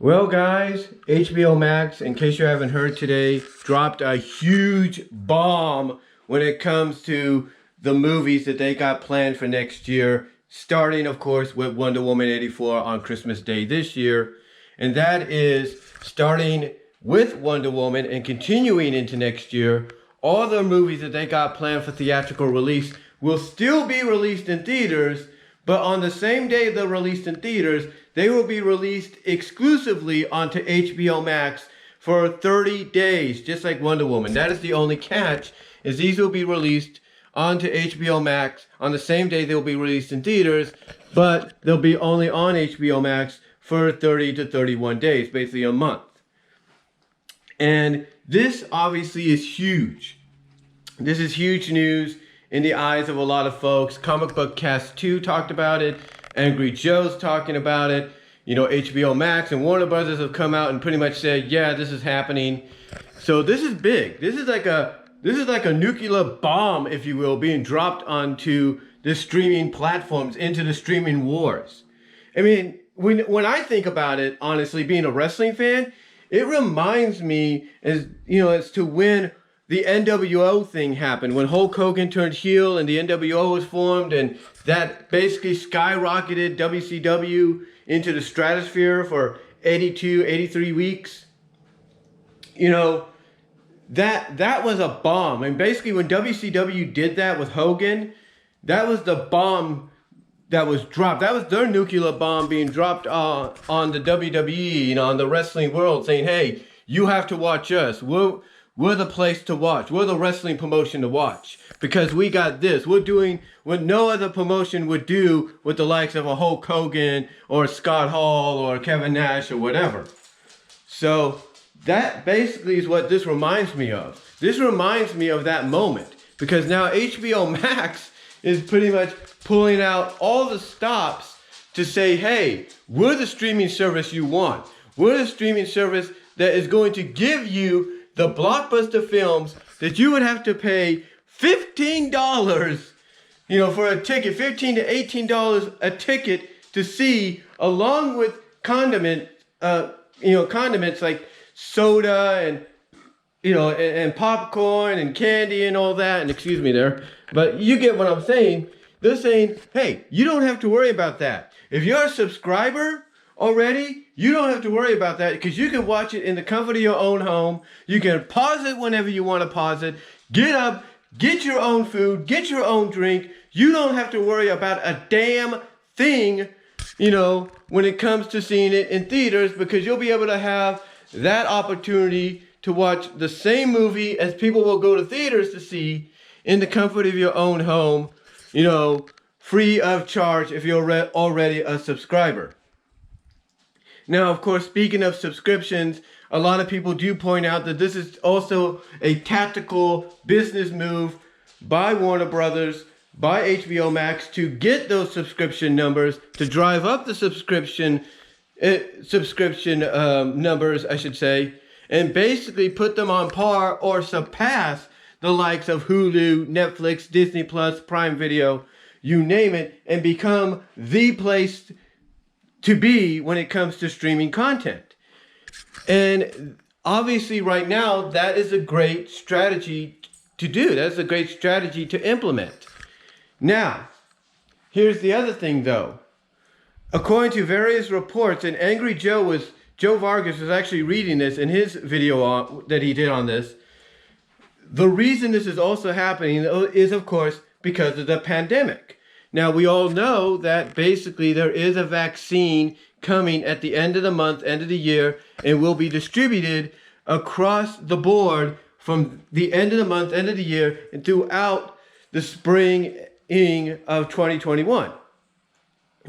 Well, guys, HBO Max, in case you haven't heard today, dropped a huge bomb when it comes to the movies that they got planned for next year, starting, of course, with Wonder Woman 84 on Christmas Day this year. And that is starting with Wonder Woman and continuing into next year. All the movies that they got planned for theatrical release will still be released in theaters, but on the same day they're released in theaters, they will be released exclusively onto HBO Max for 30 days, just like Wonder Woman. That is the only catch, is these will be released onto HBO Max on the same day they'll be released in theaters, but they'll be only on HBO Max for 30 to 31 days, basically a month. And this obviously is huge. This is huge news in the eyes of a lot of folks. Comic Book Cast 2 talked about it. Angry Joe's talking about it. You know, HBO Max and Warner Brothers have come out and pretty much said, yeah, this is happening. So this is big. This is like a nuclear bomb, if you will, being dropped onto the streaming platforms, into the streaming wars. I mean, when I think about it, honestly, being a wrestling fan, it reminds me as to when the NWO thing happened, when Hulk Hogan turned heel and the NWO was formed, and that basically skyrocketed WCW into the stratosphere for 82, 83 weeks. You know, that was a bomb. And basically when WCW did that with Hogan, that was the bomb that was dropped. That was their nuclear bomb being dropped on the WWE, on the wrestling world, saying, hey, you have to watch us. We're the place to watch. We're the wrestling promotion to watch because we got this. We're doing what no other promotion would do with the likes of a Hulk Hogan or Scott Hall or Kevin Nash or whatever. So that basically is what this reminds me of. This reminds me of that moment because now HBO Max is pretty much pulling out all the stops to say, hey, we're the streaming service you want. We're the streaming service that is going to give you the blockbuster films that you would have to pay $15, for a ticket, $15 to $18 a ticket to see, along with condiments like soda and popcorn and candy and all that. And excuse me there, but you get what I'm saying. They're saying, hey, you don't have to worry about that. If you're a subscriber already, you don't have to worry about that because you can watch it in the comfort of your own home. You can pause it whenever you want to pause it. Get up, get your own food, get your own drink. You don't have to worry about a damn thing, when it comes to seeing it in theaters, because you'll be able to have that opportunity to watch the same movie as people will go to theaters to see in the comfort of your own home, free of charge if you're already a subscriber. Now, of course, speaking of subscriptions, a lot of people do point out that this is also a tactical business move by Warner Brothers, by HBO Max, to get those subscription numbers, to drive up the subscription numbers, I should say, and basically put them on par or surpass the likes of Hulu, Netflix, Disney Plus, Prime Video, you name it, and become the place to be when it comes to streaming content. And obviously right now, that is a great strategy to do. That's a great strategy to implement. Now, here's the other thing though. According to various reports, and Angry Joe Vargas was actually reading this in his video that he did on this. The reason this is also happening is, of course, because of the pandemic. Now, we all know that basically there is a vaccine coming at the end of the month, end of the year, and will be distributed across the board from the end of the month, end of the year, and throughout the spring of 2021.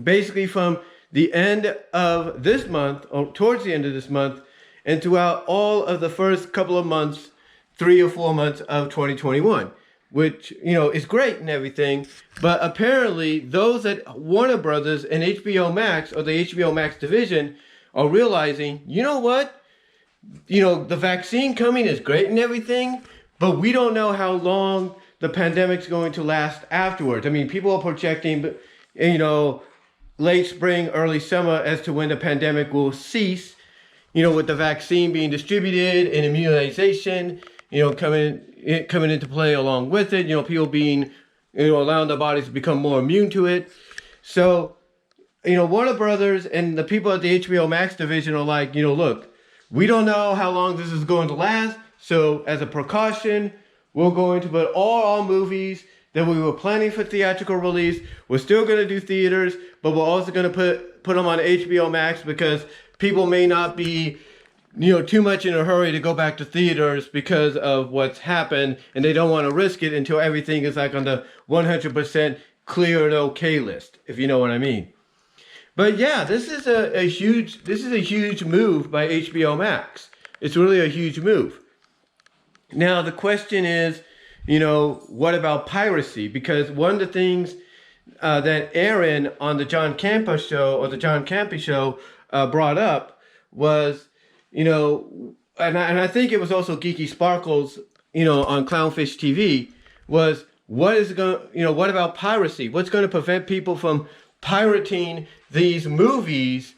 Basically from the end of this month, or towards the end of this month, and throughout all of the first couple of months, 3 or 4 months of 2021. Which, is great and everything, but apparently those at Warner Brothers and HBO Max, or the HBO Max division, are realizing, you know what? The vaccine coming is great and everything, but we don't know how long the pandemic's going to last afterwards. I mean, people are projecting, late spring, early summer as to when the pandemic will cease. you know, with the vaccine being distributed and immunization, you know, coming into play along with it, you know, people being, you know, allowing their bodies to become more immune to it. So, you know, Warner Brothers and the people at the HBO Max division are like, you know, look, we don't know how long this is going to last. So as a precaution, we're going to put all our movies that we were planning for theatrical release. We're still going to do theaters, but we're also going to put them on HBO Max because people may not be, you know, too much in a hurry to go back to theaters because of what's happened, and they don't want to risk it until everything is like on the 100% clear and okay list, if you know what I mean. But yeah, this is a huge move by HBO Max. It's really a huge move. Now the question is, you know, what about piracy? Because one of the things that Aaron on the John Campea show brought up was, you know, and I think it was also Geeky Sparkles, you know, on Clownfish TV, was what about piracy? What's going to prevent people from pirating these movies,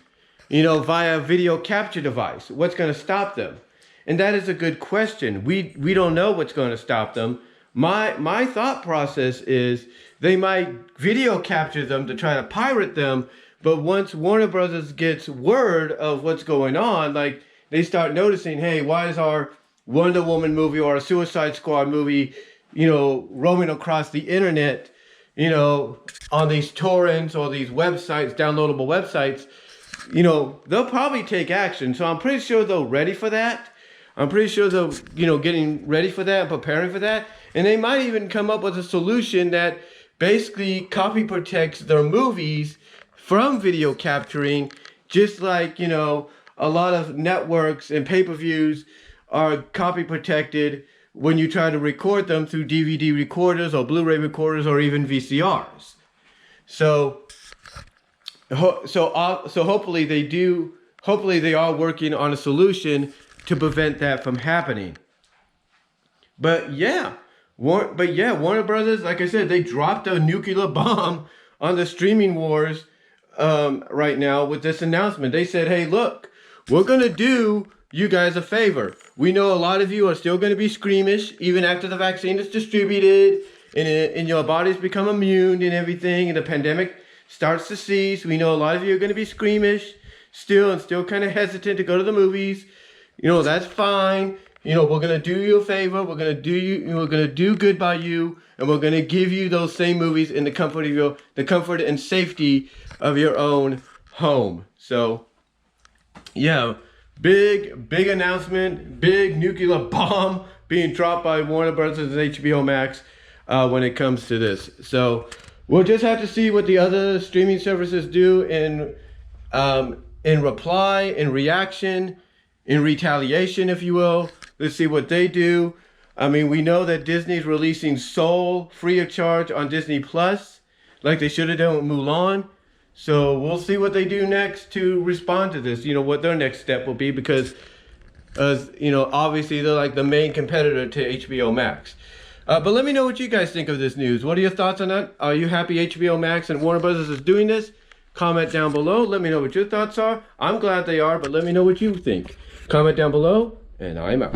you know, via video capture device? What's going to stop them? And that is a good question. We don't know what's going to stop them. My thought process is they might video capture them to try to pirate them, but once Warner Brothers gets word of what's going on, like they start noticing, hey, why is our Wonder Woman movie or a Suicide Squad movie, you know, roaming across the internet, you know, on these torrents or these websites, downloadable websites, you know, they'll probably take action. So I'm pretty sure they're ready for that. I'm pretty sure they're, you know, getting ready for that and preparing for that. And they might even come up with a solution that basically copy protects their movies from video capturing, just like, you know, a lot of networks and pay-per-views are copy protected when you try to record them through DVD recorders or Blu-ray recorders or even VCRs. So hopefully they are working on a solution to prevent that from happening. But yeah, Warner Brothers, like I said, they dropped a nuclear bomb on the streaming wars right now with this announcement. They said, hey, look, we're going to do you guys a favor. We know a lot of you are still going to be squeamish even after the vaccine is distributed and your bodies become immune and everything and the pandemic starts to cease. We know a lot of you are going to be squeamish still kind of hesitant to go to the movies. You know, that's fine. You know, we're going to do you a favor. We're going to do good by you, and we're going to give you those same movies in the comfort and safety of your own home. So, yeah, big announcement, big nuclear bomb being dropped by Warner Brothers and HBO Max when it comes to this. So, we'll just have to see what the other streaming services do in reply, in reaction, in retaliation, if you will. Let's see what they do. I mean, we know that Disney's releasing Soul free of charge on Disney Plus, like they should have done with Mulan. So we'll see what they do next to respond to this, you know, what their next step will be, because, you know, obviously they're like the main competitor to HBO Max. But let me know what you guys think of this news. What are your thoughts on that? Are you happy HBO Max and Warner Brothers is doing this? Comment down below. Let me know what your thoughts are. I'm glad they are, but let me know what you think. Comment down below, and I'm out.